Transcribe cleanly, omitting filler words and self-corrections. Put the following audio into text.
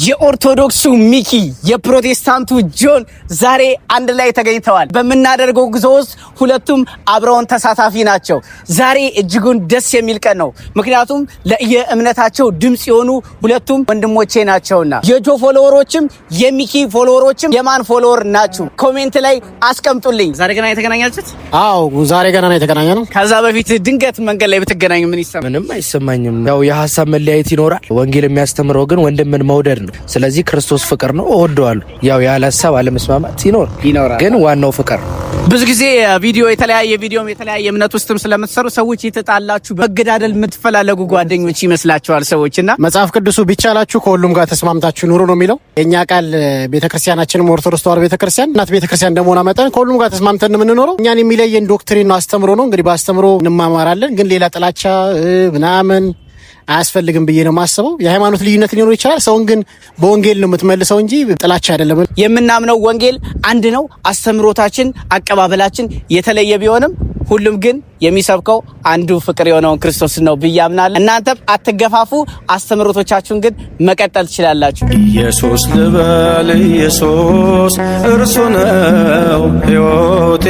የኦርቶዶክሱ ሚኪ የፕሮቴስታንቱ ጆን ዛሬ አንድ ላይ ተገኝተዋል። በመናደርገው ጉዞ ውስጥ ሁለቱም አብረውን ተሳታፊ ናቸው። ዛሬ እጅጉን ደስ የሚል ቀን ነው። ምክንያቱም ለየእምነታቸው ድምጽ የሆኑ ሁለቱም ወንድሞቼ ናቸውና የጆ ፎሎወሮችም የሚኪ ፎሎወሮችም የማን ፎሎወር ናችሁ? ኮሜንት ላይ አስቀምጡልኝ። ዛሬ ገና የተገናኛችሁት? አዎ ዛሬ ገና ነው የተገናኘነው። ከዛ በፊት ድንገት መንገድ ላይ ብትገናኙ ምን ይሰማል? ምንም አይሰማኝም። ያው የሐሳብ መለያየት ይኖራል። ወንጌል የሚያስተምረው ግን ወንድምን መውደድ ነው። ስለዚህ ክርስቶስ ፍቅር ነው፣ እወደዋለሁ። ያው ያለ ሐሳብ አለመስማማት ይኖራል፣ ግን ዋናው ፍቅር። ብዙ ጊዜ የተለያየ እምነት ውስጥም ስለምትሰሩ ሰዎች የተጣላችሁ በመገዳደል የምትፈላለጉ ጓደኞች ይመስላችኋል ሰዎችና መጽሐፍ ቅዱሱ ቢቻላችሁ ከሁሉም ጋር ተስማምታችሁ ኑሩ ነው የሚለው። የኛ ቃል ቤተክርስቲያናችንም ኦርቶዶክስ ተዋሕዶ ቤተክርስቲያን እናት ቤተክርስቲያን እንደመሆኗ መጠን ከሁሉም ጋር ተስማምተን የምንኖረው። እኛን የሚለየን ዶክትሪን ነው፣ አስተምሮ ነው። እንግዲህ በአስተምሮ እንማማራለን፣ ግን ሌላ ጥላቻ ምናምን አያስፈልግም ብዬ ነው የማስበው። የሃይማኖት ልዩነት ሊኖር ይችላል፣ ሰውን ግን በወንጌል ነው የምትመልሰው እንጂ ጥላቻ አይደለም። የምናምነው ወንጌል አንድ ነው። አስተምሮታችን፣ አቀባበላችን የተለየ ቢሆንም ሁሉም ግን የሚሰብከው አንዱ ፍቅር የሆነውን ክርስቶስ ነው ብዬ አምናለሁ። እናንተም አትገፋፉ፣ አስተምሮቶቻችሁን ግን መቀጠል ትችላላችሁ። ኢየሱስ ልበል ኢየሱስ እርሱ ነው ሕይወቴ።